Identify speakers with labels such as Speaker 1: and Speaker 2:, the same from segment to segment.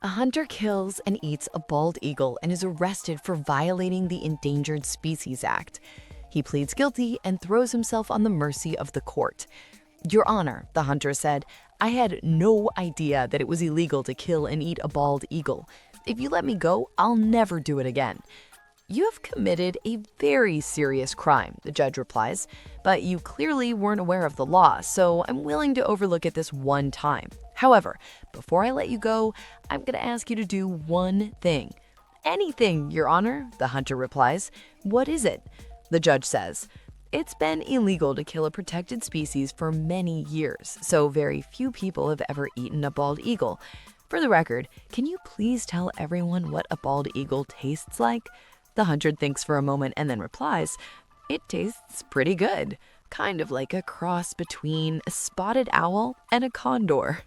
Speaker 1: A hunter kills and eats a bald eagle and is arrested for violating the Endangered Species Act. He pleads guilty and throws himself on the mercy of the court. "Your Honor," the hunter said, "I had no idea that it was illegal to kill and eat a bald eagle. If you let me go, I'll never do it again." "You have committed a very serious crime," the judge replies, "but you clearly weren't aware of the law, so I'm willing to overlook it this one time. However, before I let you go, I'm going to ask you to do one thing." "Anything, Your Honor," the hunter replies. "What is it?" The judge says, "It's been illegal to kill a protected species for many years, so very few people have ever eaten a bald eagle. For the record, can you please tell everyone what a bald eagle tastes like?" The hunter thinks for a moment and then replies, "It tastes pretty good. Kind of like a cross between a spotted owl and a condor."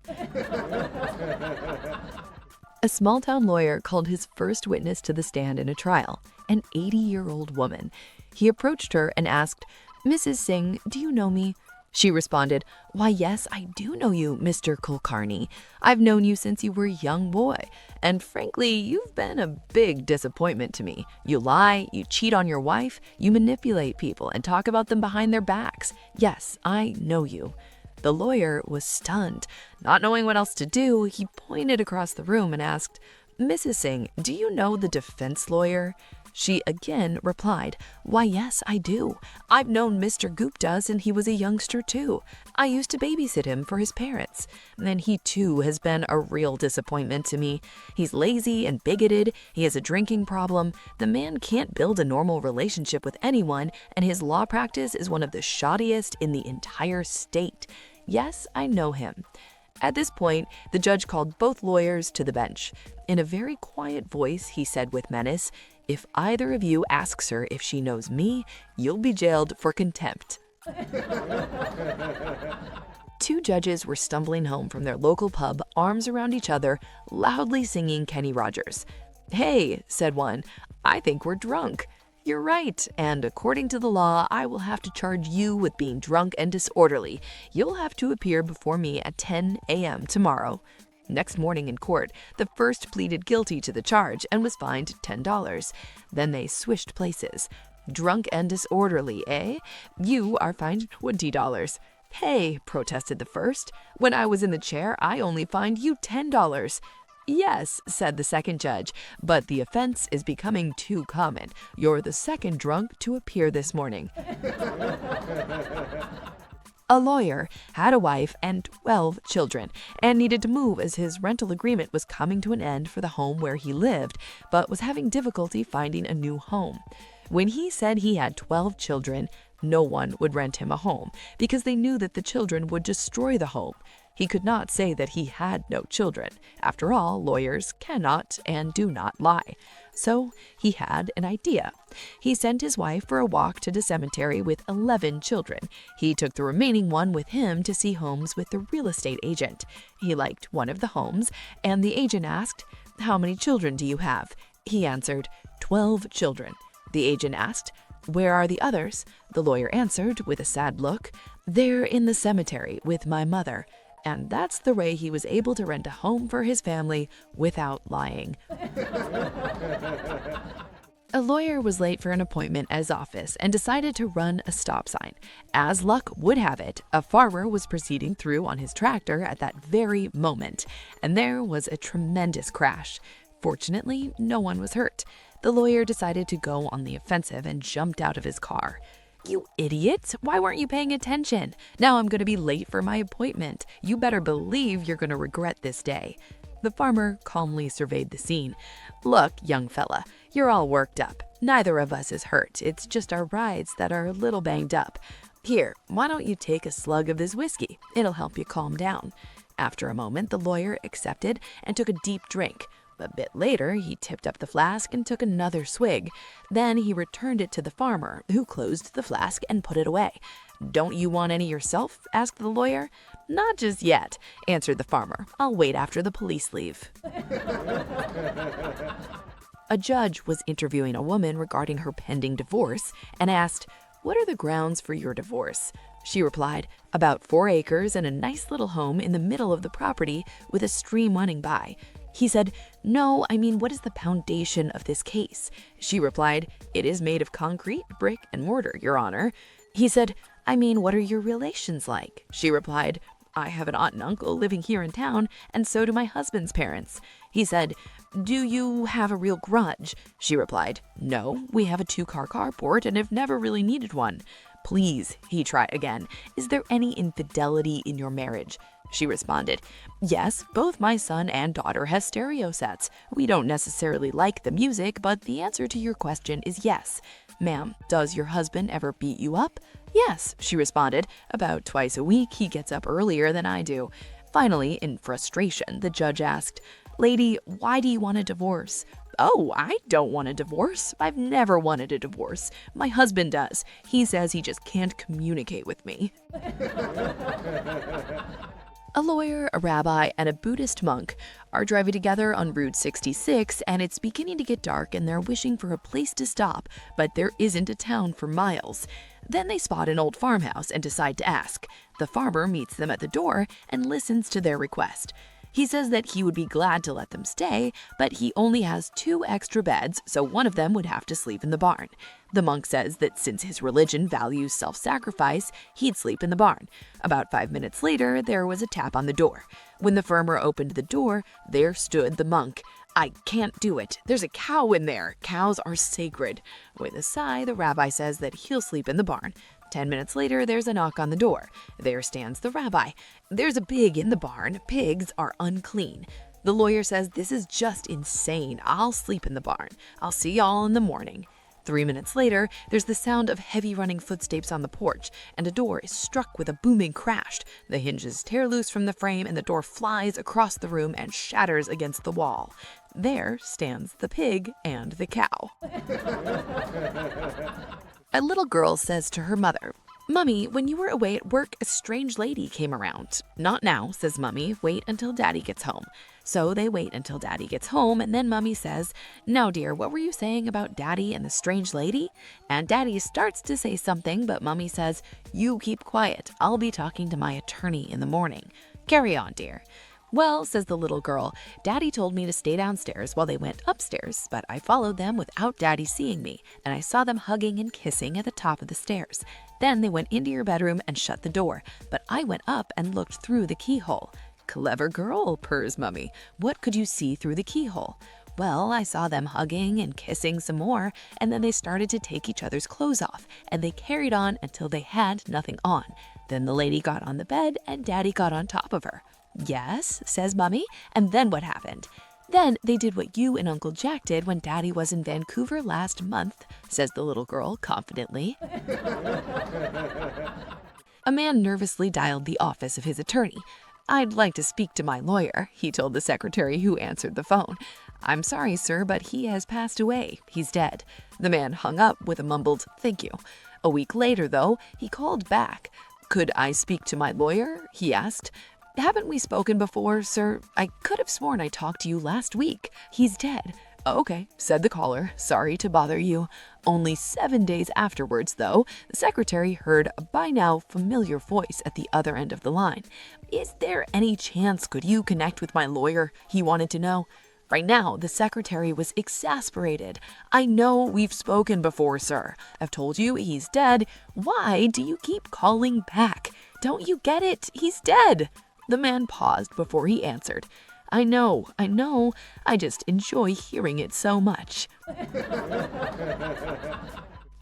Speaker 1: A small-town lawyer called his first witness to the stand in a trial, an 80-year-old woman. He approached her and asked, "Mrs. Singh, do you know me?" She responded, "Why, yes, I do know you, Mr. Kulkarni. I've known you since you were a young boy. And frankly, you've been a big disappointment to me. You lie, you cheat on your wife, you manipulate people and talk about them behind their backs. Yes, I know you." The lawyer was stunned. Not knowing what else to do, he pointed across the room and asked, "Mrs. Singh, do you know the defense lawyer?" She again replied, "Why, yes, I do. I've known Mr. Gupta since he was a youngster, too. I used to babysit him for his parents. And he, too, has been a real disappointment to me. He's lazy and bigoted. He has a drinking problem. The man can't build a normal relationship with anyone, and his law practice is one of the shoddiest in the entire state. Yes, I know him." At this point, the judge called both lawyers to the bench. In a very quiet voice, he said with menace, "If either of you asks her if she knows me, you'll be jailed for contempt." Two judges were stumbling home from their local pub, arms around each other, loudly singing Kenny Rogers. "Hey," said one, "I think we're drunk." "You're right, and according to the law, I will have to charge you with being drunk and disorderly. You'll have to appear before me at 10 a.m. tomorrow." Next morning in court, the first pleaded guilty to the charge and was fined $10. Then they swished places. "Drunk and disorderly, eh? You are fined $20. "Hey," protested the first, "when I was in the chair, I only fined you $10. "Yes," said the second judge, "but the offense is becoming too common. You're the second drunk to appear this morning." A lawyer had a wife and 12 children and needed to move as his rental agreement was coming to an end for the home where he lived, but was having difficulty finding a new home. When he said he had 12 children, no one would rent him a home because they knew that the children would destroy the home. He could not say that he had no children. After all, lawyers cannot and do not lie. So he had an idea. He sent his wife for a walk to the cemetery with 11 children. He took the remaining one with him to see homes with the real estate agent. He liked one of the homes, and the agent asked, "How many children do you have?" He answered, 12 children. The agent asked, "Where are the others?" The lawyer answered with a sad look, "They're in the cemetery with my mother." And that's the way he was able to rent a home for his family without lying. A lawyer was late for an appointment at his office and decided to run a stop sign. As luck would have it, a farmer was proceeding through on his tractor at that very moment, and there was a tremendous crash. Fortunately, no one was hurt. The lawyer decided to go on the offensive and jumped out of his car. "You idiot! Why weren't you paying attention? Now I'm going to be late for my appointment. You better believe you're going to regret this day." The farmer calmly surveyed the scene. "Look, young fella, you're all worked up. Neither of us is hurt. It's just our rides that are a little banged up. Here, why don't you take a slug of this whiskey? It'll help you calm down." After a moment, the lawyer accepted and took a deep drink. A bit later, he tipped up the flask and took another swig. Then he returned it to the farmer, who closed the flask and put it away. "Don't you want any yourself?" asked the lawyer. "Not just yet," answered the farmer. "I'll wait after the police leave." A judge was interviewing a woman regarding her pending divorce and asked, "What are the grounds for your divorce?" She replied, "About 4 acres and a nice little home in the middle of the property with a stream running by." He said, "No, I mean, what is the foundation of this case?" She replied, "It is made of concrete, brick, and mortar, Your Honor." He said, "I mean, what are your relations like?" She replied, "I have an aunt and uncle living here in town, and so do my husband's parents." He said, "Do you have a real grudge?" She replied, "No, we have a 2-car carport and have never really needed one." "Please," he tried again, "is there any infidelity in your marriage?" She responded, "Yes, both my son and daughter have stereo sets. We don't necessarily like the music, but the answer to your question is yes." "Ma'am, does your husband ever beat you up?" "Yes," she responded. "About twice a week. He gets up earlier than I do." Finally, in frustration, the judge asked, "Lady, why do you want a divorce?" "Oh, I don't want a divorce. I've never wanted a divorce. My husband does. He says he just can't communicate with me." A lawyer, a rabbi, and a Buddhist monk are driving together on Route 66, and it's beginning to get dark and they're wishing for a place to stop, but there isn't a town for miles. Then they spot an old farmhouse and decide to ask. The farmer meets them at the door and listens to their request. He says that he would be glad to let them stay, but he only has 2 extra beds, so one of them would have to sleep in the barn. The monk says that since his religion values self-sacrifice, he'd sleep in the barn. About 5 minutes later, there was a tap on the door. When the farmer opened the door, there stood the monk. "I can't do it. There's a cow in there. Cows are sacred." With a sigh, the rabbi says that he'll sleep in the barn. 10 minutes later, there's a knock on the door. There stands the rabbi. "There's a pig in the barn. Pigs are unclean." The lawyer says, "This is just insane. I'll sleep in the barn. I'll see y'all in the morning." 3 minutes later, there's the sound of heavy running footsteps on the porch, and a door is struck with a booming crash. The hinges tear loose from the frame, and the door flies across the room and shatters against the wall. There stands the pig and the cow. A little girl says to her mother, "Mummy, when you were away at work, a strange lady came around." "Not now," says Mummy. "Wait until Daddy gets home." So they wait until Daddy gets home, and then Mummy says, "Now, dear, what were you saying about Daddy and the strange lady?" And Daddy starts to say something, but Mummy says, "You keep quiet. I'll be talking to my attorney in the morning. Carry on, dear." "Well," says the little girl, "Daddy told me to stay downstairs while they went upstairs, but I followed them without Daddy seeing me, and I saw them hugging and kissing at the top of the stairs. Then they went into your bedroom and shut the door, but I went up and looked through the keyhole." "Clever girl," purrs Mummy. "What could you see through the keyhole?" "Well, I saw them hugging and kissing some more, and then they started to take each other's clothes off, and they carried on until they had nothing on. Then the lady got on the bed, and Daddy got on top of her." "Yes," says Mummy, "and then what happened?" "Then they did what you and Uncle Jack did when Daddy was in Vancouver last month," says the little girl confidently. A man nervously dialed the office of his attorney. "I'd like to speak to my lawyer," he told the secretary who answered the phone. "I'm sorry, sir, but he has passed away. He's dead." The man hung up with a mumbled, "Thank you." A week later, though, he called back. "Could I speak to my lawyer?" he asked. "Haven't we spoken before, sir? I could have sworn I talked to you last week. He's dead." "Okay," said the caller. "Sorry to bother you." Only 7 days afterwards, though, the secretary heard a by now familiar voice at the other end of the line. "Is there any chance could you connect with my lawyer?" he wanted to know. Right now, the secretary was exasperated. "I know we've spoken before, sir. I've told you he's dead. Why do you keep calling back? Don't you get it? He's dead." The man paused before he answered. I know. I just enjoy hearing it so much."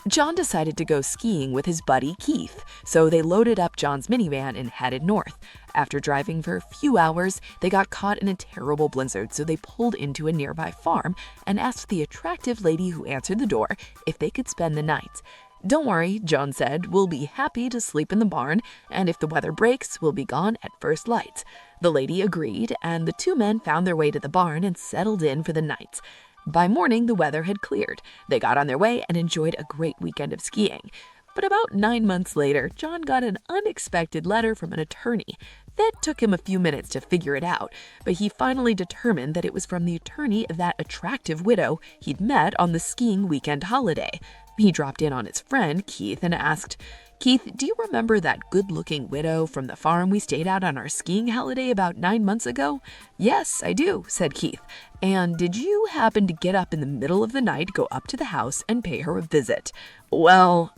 Speaker 1: John decided to go skiing with his buddy Keith, so they loaded up John's minivan and headed north. After driving for a few hours, they got caught in a terrible blizzard, so they pulled into a nearby farm and asked the attractive lady who answered the door if they could spend the night. "Don't worry," John said, "we'll be happy to sleep in the barn, and if the weather breaks, we'll be gone at first light." The lady agreed, and the 2 men found their way to the barn and settled in for the night. By morning, the weather had cleared. They got on their way and enjoyed a great weekend of skiing. But about 9 months later, John got an unexpected letter from an attorney. That took him a few minutes to figure it out, but he finally determined that it was from the attorney of that attractive widow he'd met on the skiing weekend holiday. He dropped in on his friend, Keith, and asked, Keith, do you remember that good-looking widow from the farm we stayed at on our skiing holiday about 9 months ago? Yes, I do, said Keith. And did you happen to get up in the middle of the night, go up to the house, and pay her a visit? Well,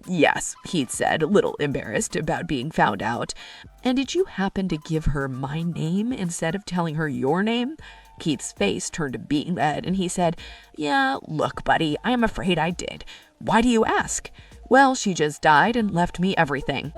Speaker 1: yes, Keith said, a little embarrassed about being found out. And did you happen to give her my name instead of telling her your name? Keith's face turned a beet red, and he said, Yeah, look, buddy, I am afraid I did. Why do you ask? Well, she just died and left me everything.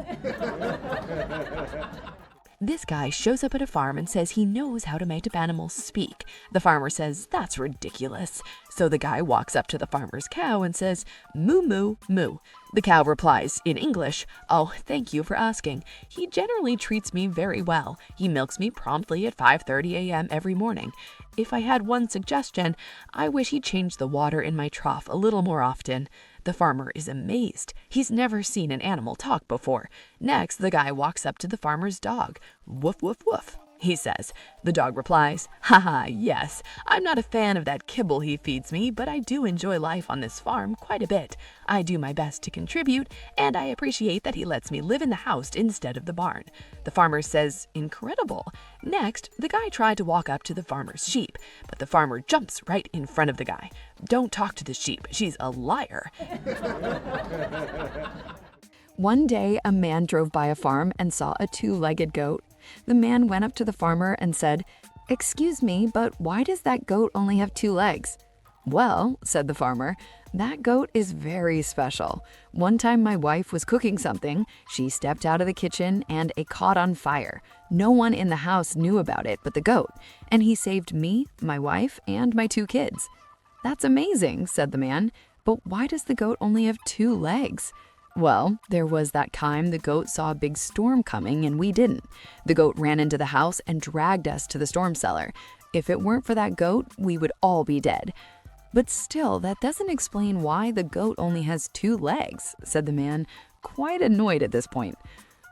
Speaker 1: This guy shows up at a farm and says he knows how to make animals speak. The farmer says, That's ridiculous. So the guy walks up to the farmer's cow and says, Moo, moo, moo. The cow replies in English, Oh, thank you for asking. He generally treats me very well. He milks me promptly at 5:30 a.m. every morning. If I had one suggestion, I wish he'd change the water in my trough a little more often. The farmer is amazed. He's never seen an animal talk before. Next, the guy walks up to the farmer's dog. Woof, woof, woof, he says. The dog replies, Haha, yes, I'm not a fan of that kibble he feeds me, but I do enjoy life on this farm quite a bit. I do my best to contribute, and I appreciate that he lets me live in the house instead of the barn. The farmer says, Incredible. Next, the guy tried to walk up to the farmer's sheep, but the farmer jumps right in front of the guy. Don't talk to the sheep. She's a liar. One day, a man drove by a farm and saw a two-legged goat. The man went up to the farmer and said, Excuse me, but why does that goat only have 2 legs? Well, said the farmer, that goat is very special. One time my wife was cooking something. She stepped out of the kitchen and it caught on fire. No one in the house knew about it but the goat, and he saved me, my wife, and my 2 kids. That's amazing, said the man, but why does the goat only have 2 legs? Well, there was that time the goat saw a big storm coming and we didn't. The goat ran into the house and dragged us to the storm cellar. If it weren't for that goat, we would all be dead. But still, that doesn't explain why the goat only has 2 legs, said the man, quite annoyed at this point.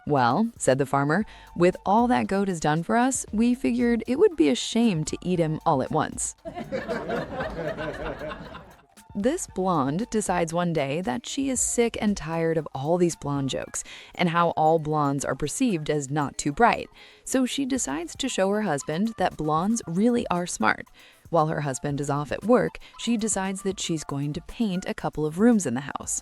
Speaker 1: Well, said the farmer, with all that goat has done for us, we figured it would be a shame to eat him all at once. This blonde decides one day that she is sick and tired of all these blonde jokes and how all blondes are perceived as not too bright. So she decides to show her husband that blondes really are smart. While her husband is off at work, she decides that she's going to paint a couple of rooms in the house.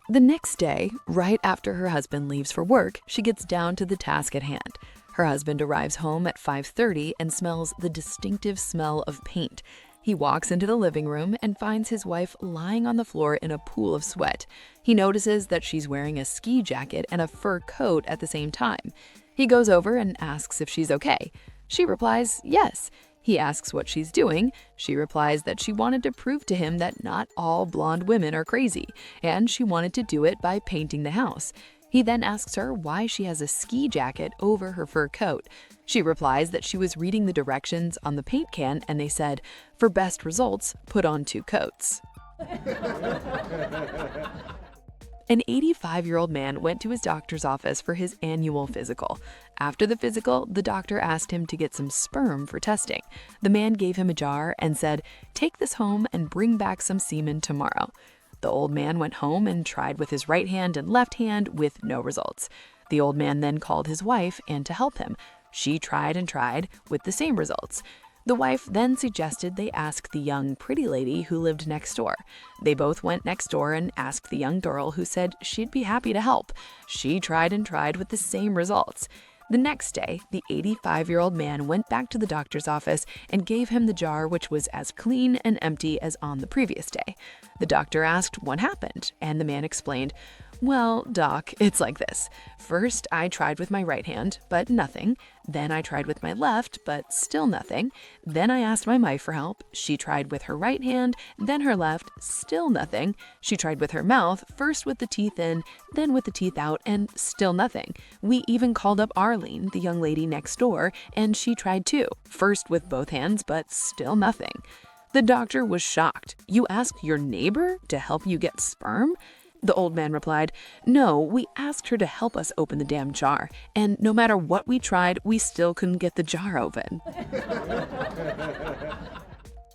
Speaker 1: The next day, right after her husband leaves for work, she gets down to the task at hand. Her husband arrives home at 5:30 and smells the distinctive smell of paint. He walks into the living room and finds his wife lying on the floor in a pool of sweat. He notices that she's wearing a ski jacket and a fur coat at the same time. He goes over and asks if she's okay. She replies, yes. He asks what she's doing. She replies that she wanted to prove to him that not all blonde women are crazy, and she wanted to do it by painting the house. He then asks her why she has a ski jacket over her fur coat. She replies that she was reading the directions on the paint can and they said, for best results, put on 2 coats. An 85-year-old man went to his doctor's office for his annual physical. After the physical, the doctor asked him to get some sperm for testing. The man gave him a jar and said, take this home and bring back some semen tomorrow. The old man went home and tried with his right hand and left hand with no results. The old man then called his wife and to help him. She tried and tried with the same results. The wife then suggested they ask the young pretty lady who lived next door. They both went next door and asked the young girl, who said she'd be happy to help. She tried and tried with the same results. The next day, the 85-year-old man went back to the doctor's office and gave him the jar, which was as clean and empty as on the previous day. The doctor asked what happened, and the man explained, well, doc, it's like this. First, I tried with my right hand, but nothing. Then I tried with my left, but still nothing. Then I asked my wife for help. She tried with her right hand, then her left, still nothing. She tried with her mouth, first with the teeth in, then with the teeth out, and still nothing. We even called up Arlene, the young lady next door, and she tried too, first with both hands, but still nothing. The doctor was shocked. You asked your neighbor to help you get sperm? The old man replied, no, we asked her to help us open the damn jar, and no matter what we tried, we still couldn't get the jar open.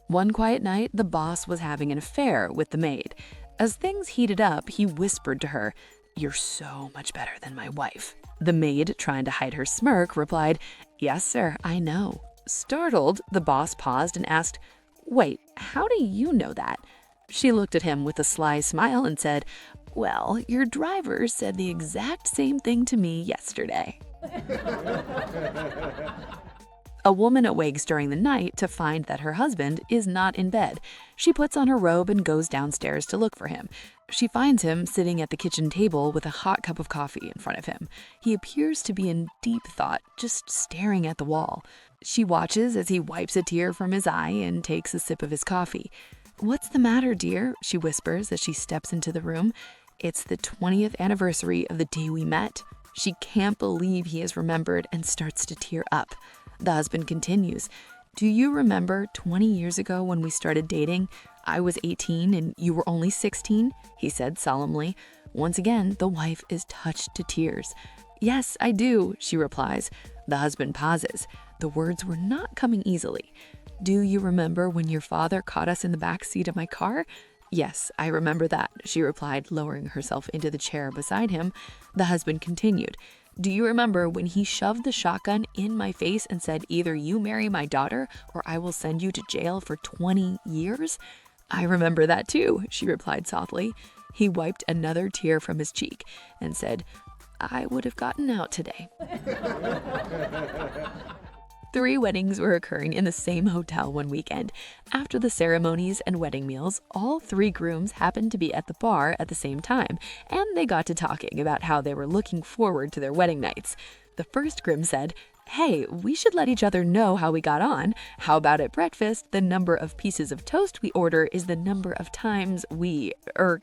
Speaker 1: One quiet night, the boss was having an affair with the maid. As things heated up, he whispered to her, "You're so much better than my wife." The maid, trying to hide her smirk, replied, "Yes, sir, I know." Startled, the boss paused and asked, "Wait, how do you know that?" She looked at him with a sly smile and said, "Well, your driver said the exact same thing to me yesterday." A woman awakes during the night to find that her husband is not in bed. She puts on her robe and goes downstairs to look for him. She finds him sitting at the kitchen table with a hot cup of coffee in front of him. He appears to be in deep thought, just staring at the wall. She watches as he wipes a tear from his eye and takes a sip of his coffee. "What's the matter, dear?" she whispers as she steps into the room. "It's the 20th anniversary of the day we met." She can't believe he has remembered and starts to tear up. The husband continues, "Do you remember 20 years ago when we started dating? I was 18 and you were only 16, he said solemnly. Once again, the wife is touched to tears. "Yes, I do," she replies. The husband pauses. The words were not coming easily. "Do you remember when your father caught us in the back seat of my car?" "Yes, I remember that," she replied, lowering herself into the chair beside him. The husband continued, "Do you remember when he shoved the shotgun in my face and said, 'Either you marry my daughter or I will send you to jail for 20 years?' "I remember that too," she replied softly. He wiped another tear from his cheek and said, "I would have gotten out today." 3 weddings were occurring in the same hotel one weekend. After the ceremonies and wedding meals, all 3 grooms happened to be at the bar at the same time, and they got to talking about how they were looking forward to their wedding nights. The first groom said, "Hey, we should let each other know how we got on. How about at breakfast, the number of pieces of toast we order is the number of times we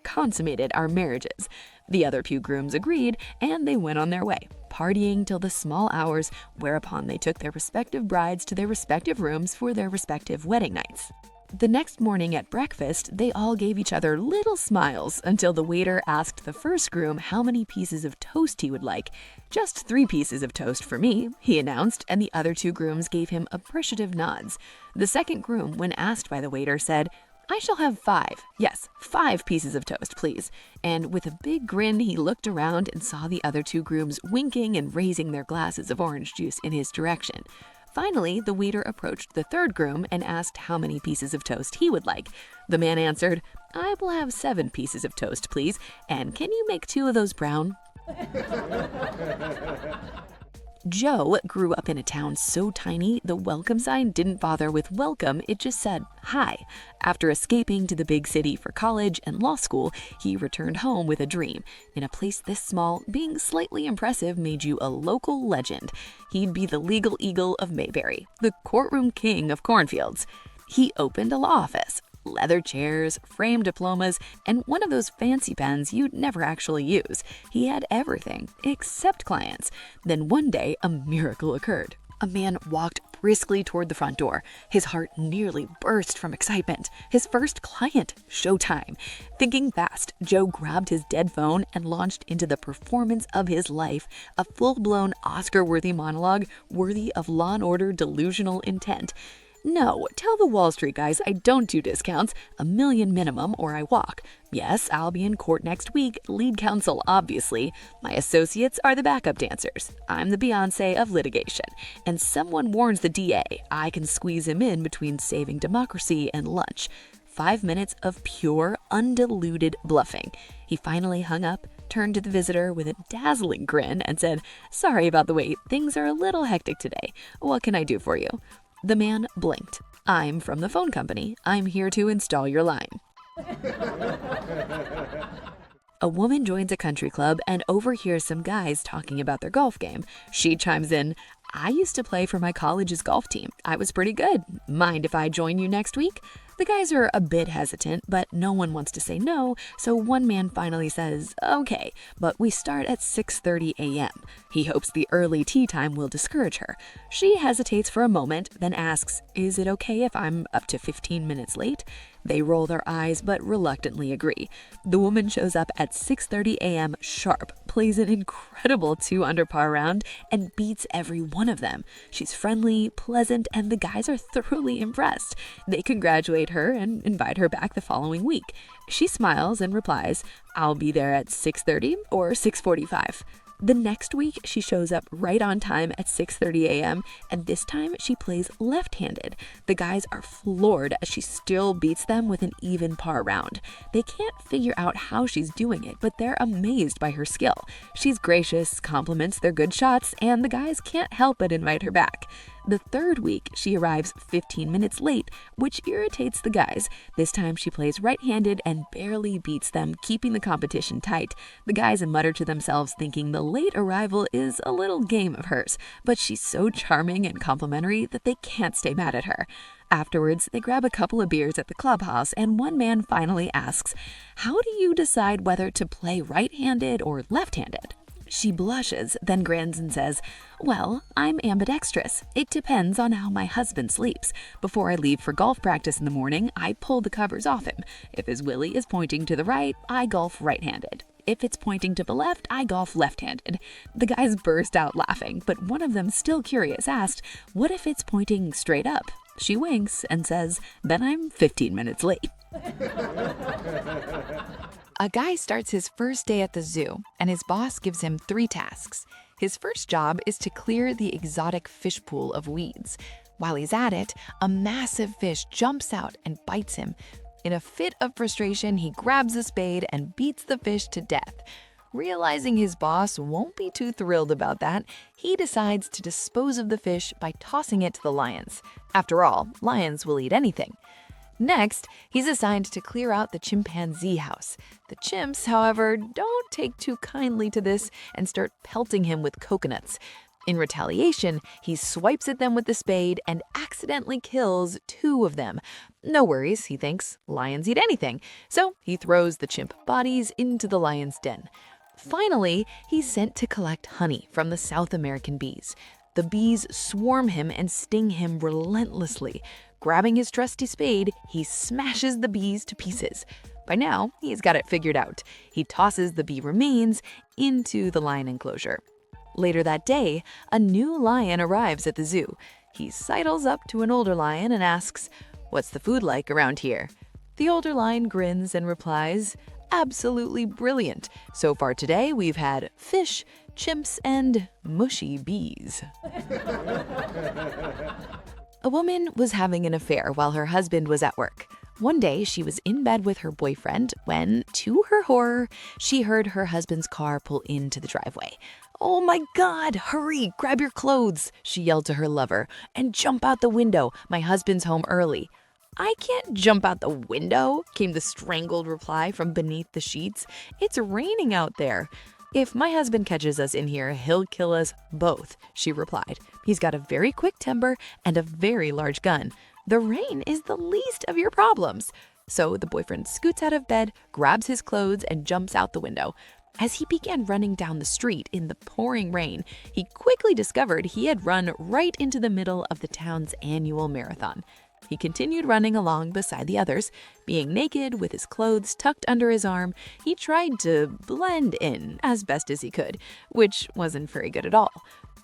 Speaker 1: consummated our marriages." The other 2 grooms agreed, and they went on their way, partying till the small hours, whereupon they took their respective brides to their respective rooms for their respective wedding nights. The next morning at breakfast, they all gave each other little smiles until the waiter asked the first groom how many pieces of toast he would like. "Just 3 pieces of toast for me," he announced, and the other 2 grooms gave him appreciative nods. The second groom, when asked by the waiter, said, "I shall have 5. Yes, 5 pieces of toast, please." And with a big grin, he looked around and saw the other 2 grooms winking and raising their glasses of orange juice in his direction. Finally, the waiter approached the third groom and asked how many pieces of toast he would like. The man answered, "I will have 7 pieces of toast, please, and can you make 2 of those brown?" Joe grew up in a town so tiny, the welcome sign didn't bother with welcome, it just said, "Hi." After escaping to the big city for college and law school, he returned home with a dream. In a place this small, being slightly impressive made you a local legend. He'd be the legal eagle of Mayberry, the courtroom king of cornfields. He opened a law office. Leather chairs, framed diplomas, and one of those fancy pens you'd never actually use. He had everything, except clients. Then one day, a miracle occurred. A man walked briskly toward the front door. His heart nearly burst from excitement. His first client, showtime. Thinking fast, Joe grabbed his dead phone and launched into the performance of his life, a full-blown Oscar-worthy monologue worthy of Law & Order delusional intent. "No, tell the Wall Street guys I don't do discounts, $1 million minimum or I walk. Yes, I'll be in court next week, lead counsel obviously. My associates are the backup dancers. I'm the Beyonce of litigation. And someone warns the DA, I can squeeze him in between saving democracy and lunch." 5 minutes of pure, undiluted bluffing. He finally hung up, turned to the visitor with a dazzling grin and said, "Sorry about the wait, things are a little hectic today. What can I do for you?" The man blinked. "I'm from the phone company. I'm here to install your line." A woman joins a country club and overhears some guys talking about their golf game. She chimes in, "I used to play for my college's golf team. I was pretty good. Mind if I join you next week?" The guys are a bit hesitant, but no one wants to say no, so one man finally says, "Okay, but we start at 6:30 a.m. He hopes the early tea time will discourage her. She hesitates for a moment, then asks, "Is it okay if I'm up to 15 minutes late?" They roll their eyes but reluctantly agree. The woman shows up at 6:30 a.m. sharp, plays an incredible 2 under par round, and beats every one of them. She's friendly, pleasant, and the guys are thoroughly impressed. They congratulate her and invite her back the following week. She smiles and replies, "I'll be there at 6:30 or 6:45. The next week, she shows up right on time at 6:30 a.m., and this time she plays left-handed. The guys are floored as she still beats them with an even par round. They can't figure out how she's doing it, but they're amazed by her skill. She's gracious, compliments their good shots, and the guys can't help but invite her back. The third week, she arrives 15 minutes late, which irritates the guys. This time she plays right-handed and barely beats them, keeping the competition tight. The guys mutter to themselves, thinking the late arrival is a little game of hers, but she's so charming and complimentary that they can't stay mad at her. Afterwards, they grab a couple of beers at the clubhouse, and one man finally asks, "How do you decide whether to play right-handed or left-handed?" She blushes, then grins and says, "Well, I'm ambidextrous. It depends on how my husband sleeps. Before I leave for golf practice in the morning, I pull the covers off him. If his willy is pointing to the right, I golf right-handed. If it's pointing to the left, I golf left-handed." The guys burst out laughing, but one of them, still curious, asked, "What if it's pointing straight up?" She winks and says, "Then I'm 15 minutes late." A guy starts his first day at the zoo, and his boss gives him 3 tasks. His first job is to clear the exotic fish pool of weeds. While he's at it, a massive fish jumps out and bites him. In a fit of frustration, he grabs a spade and beats the fish to death. Realizing his boss won't be too thrilled about that, he decides to dispose of the fish by tossing it to the lions. After all, lions will eat anything. Next, he's assigned to clear out the chimpanzee house. The chimps, however, don't take too kindly to this and start pelting him with coconuts. In retaliation, he swipes at them with the spade and accidentally kills 2 of them. No worries, he thinks, lions eat anything, so he throws the chimp bodies into the lion's den. Finally, he's sent to collect honey from the South American bees. The bees swarm him and sting him relentlessly. Grabbing his trusty spade, he smashes the bees to pieces. By now, he's got it figured out. He tosses the bee remains into the lion enclosure. Later that day, a new lion arrives at the zoo. He sidles up to an older lion and asks, "What's the food like around here?" The older lion grins and replies, "Absolutely brilliant. So far today, we've had fish, chimps, and mushy bees." A woman was having an affair while her husband was at work. One day, she was in bed with her boyfriend when, to her horror, she heard her husband's car pull into the driveway. "Oh my God, hurry, grab your clothes," she yelled to her lover, "and jump out the window. My husband's home early." "I can't jump out the window," came the strangled reply from beneath the sheets. "It's raining out there." "If my husband catches us in here, he'll kill us both," she replied. "He's got a very quick temper and a very large gun. The rain is the least of your problems." So the boyfriend scoots out of bed, grabs his clothes, and jumps out the window. As he began running down the street in the pouring rain, he quickly discovered he had run right into the middle of the town's annual marathon. He continued running along beside the others. Being naked with his clothes tucked under his arm, he tried to blend in as best as he could, which wasn't very good at all.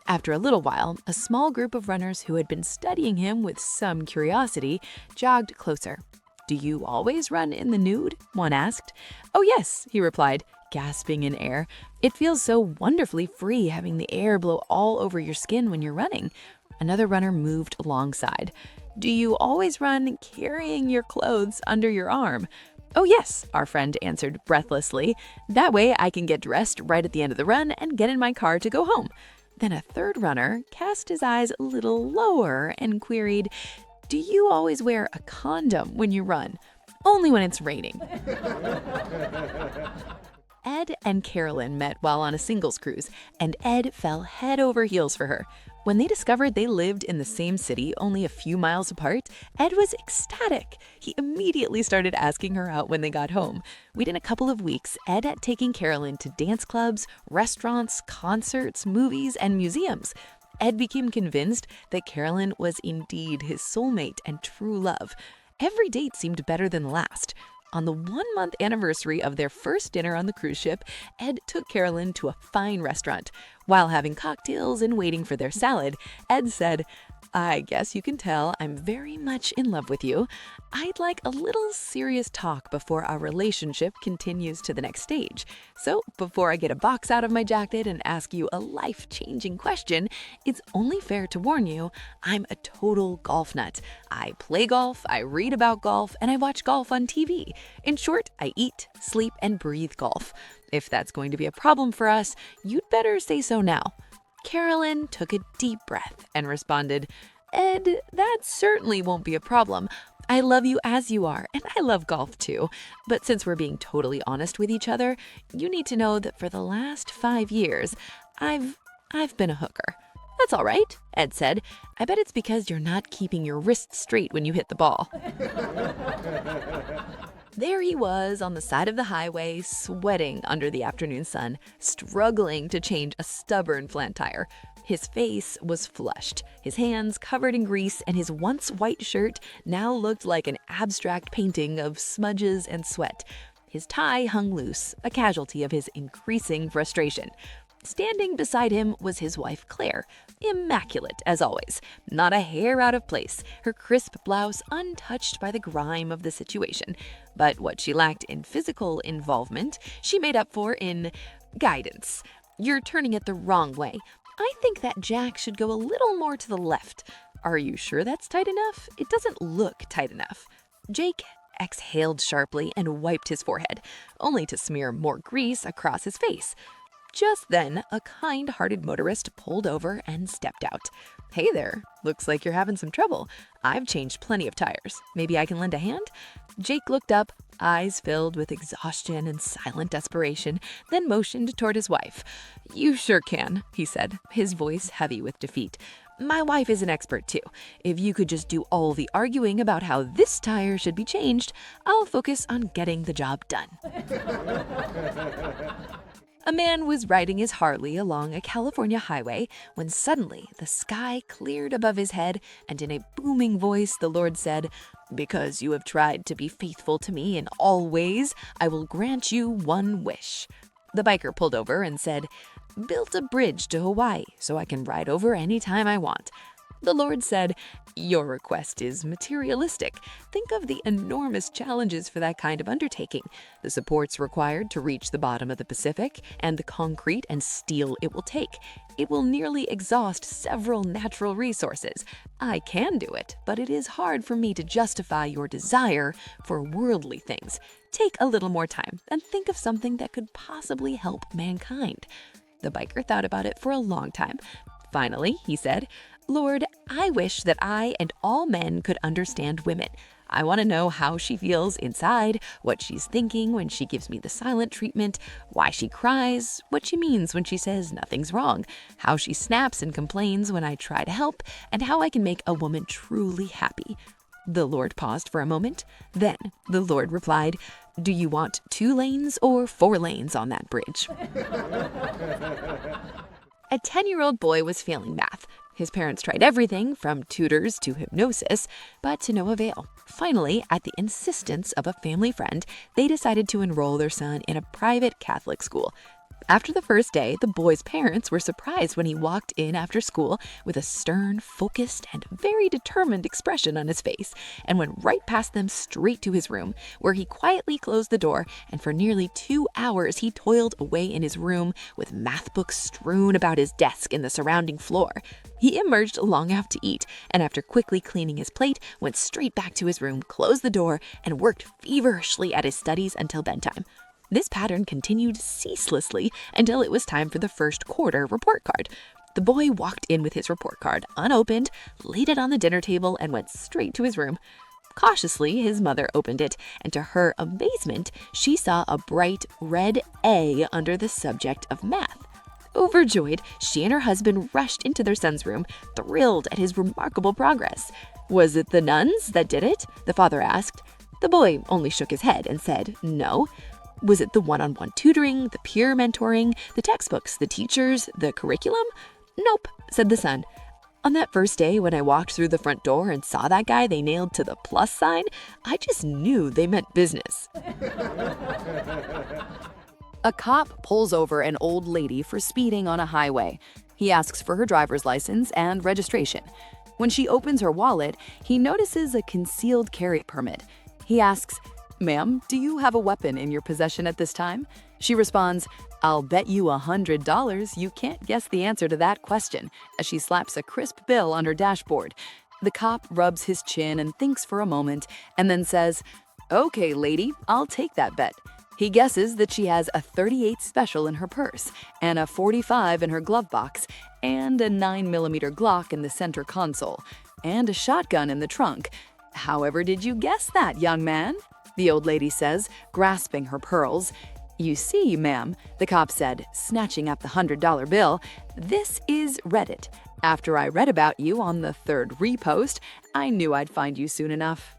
Speaker 1: After a little while, a small group of runners who had been studying him with some curiosity jogged closer. "Do you always run in the nude?" one asked. "Oh yes," he replied, gasping in air. "It feels so wonderfully free having the air blow all over your skin when you're running." Another runner moved alongside. "Do you always run carrying your clothes under your arm?" "Oh yes," our friend answered breathlessly. "That way I can get dressed right at the end of the run and get in my car to go home." Then a third runner cast his eyes a little lower and queried, "Do you always wear a condom when you run?" "Only when it's raining." Ed and Carolyn met while on a singles cruise, and Ed fell head over heels for her. When they discovered they lived in the same city only a few miles apart, Ed was ecstatic. He immediately started asking her out when they got home. Within a couple of weeks, Ed had taken Carolyn to dance clubs, restaurants, concerts, movies, and museums. Ed became convinced that Carolyn was indeed his soulmate and true love. Every date seemed better than the last. On the 1-month anniversary of their first dinner on the cruise ship, Ed took Carolyn to a fine restaurant. While having cocktails and waiting for their salad, Ed said, "I guess you can tell I'm very much in love with you. I'd like a little serious talk before our relationship continues to the next stage. So before I get a box out of my jacket and ask you a life-changing question, it's only fair to warn you, I'm a total golf nut. I play golf, I read about golf, and I watch golf on TV. In short, I eat, sleep, and breathe golf. If that's going to be a problem for us, you'd better say so now." Carolyn took a deep breath and responded, "Ed, that certainly won't be a problem. I love you as you are, and I love golf too. But since we're being totally honest with each other, you need to know that for the last 5 years, I've been a hooker." "That's all right," Ed said. "I bet it's because you're not keeping your wrists straight when you hit the ball." There he was on the side of the highway, sweating under the afternoon sun, struggling to change a stubborn flat tire. His face was flushed, his hands covered in grease, and his once white shirt now looked like an abstract painting of smudges and sweat. His tie hung loose, a casualty of his increasing frustration. Standing beside him was his wife, Claire, immaculate as always, not a hair out of place, her crisp blouse untouched by the grime of the situation. But what she lacked in physical involvement, she made up for in guidance. "You're turning it the wrong way. I think that jack should go a little more to the left. Are you sure that's tight enough? It doesn't look tight enough." Jake exhaled sharply and wiped his forehead, only to smear more grease across his face. Just then, a kind-hearted motorist pulled over and stepped out. "Hey there, looks like you're having some trouble. I've changed plenty of tires. Maybe I can lend a hand?" Jake looked up, eyes filled with exhaustion and silent desperation, then motioned toward his wife. "You sure can," he said, his voice heavy with defeat. "My wife is an expert too. If you could just do all the arguing about how this tire should be changed, I'll focus on getting the job done." A man was riding his Harley along a California highway when suddenly the sky cleared above his head, and in a booming voice the Lord said, "Because you have tried to be faithful to me in all ways, I will grant you one wish." The biker pulled over and said, "Built a bridge to Hawaii so I can ride over anytime I want." The Lord said, "Your request is materialistic. Think of the enormous challenges for that kind of undertaking, the supports required to reach the bottom of the Pacific, and the concrete and steel it will take. It will nearly exhaust several natural resources. I can do it, but it is hard for me to justify your desire for worldly things. Take a little more time and think of something that could possibly help mankind." The biker thought about it for a long time. Finally, he said, "Lord, I wish that I and all men could understand women. I want to know how she feels inside, what she's thinking when she gives me the silent treatment, why she cries, what she means when she says nothing's wrong, how she snaps and complains when I try to help, and how I can make a woman truly happy." The Lord paused for a moment. Then the Lord replied, "Do you want 2 lanes or 4 lanes on that bridge?" A 10-year-old boy was failing math. His parents tried everything from tutors to hypnosis, but to no avail. Finally, at the insistence of a family friend, they decided to enroll their son in a private Catholic school. After the first day, the boy's parents were surprised when he walked in after school with a stern, focused, and very determined expression on his face, and went right past them straight to his room, where he quietly closed the door, and for nearly 2 hours he toiled away in his room with math books strewn about his desk and the surrounding floor. He emerged long after to eat, and after quickly cleaning his plate, went straight back to his room, closed the door, and worked feverishly at his studies until bedtime. This pattern continued ceaselessly until it was time for the first quarter report card. The boy walked in with his report card unopened, laid it on the dinner table, and went straight to his room. Cautiously, his mother opened it, and to her amazement, she saw a bright red A under the subject of math. Overjoyed, she and her husband rushed into their son's room, thrilled at his remarkable progress. "Was it the nuns that did it?" the father asked. The boy only shook his head and said, "No." "Was it the one-on-one tutoring, the peer mentoring, the textbooks, the teachers, the curriculum?" "Nope," said the son. On that first day when I walked through the front door and saw that guy they nailed to the plus sign, I just knew they meant business. A cop pulls over an old lady for speeding on a highway. He asks for her driver's license and registration. When she opens her wallet, he notices a concealed carry permit. He asks, "Ma'am, do you have a weapon in your possession at this time?" She responds, "I'll bet you $100 you can't guess the answer to that question," as she slaps a crisp bill on her dashboard. The cop rubs his chin and thinks for a moment, and then says, "Okay, lady, I'll take that bet." He guesses that she has a .38 special in her purse, and a .45 in her glove box, and a 9mm Glock in the center console, and a shotgun in the trunk. "However did you guess that, young man?" the old lady says, grasping her pearls. "You see, ma'am," the cop said, snatching up the $100 bill, "this is Reddit. After I read about you on the 3rd repost, I knew I'd find you soon enough."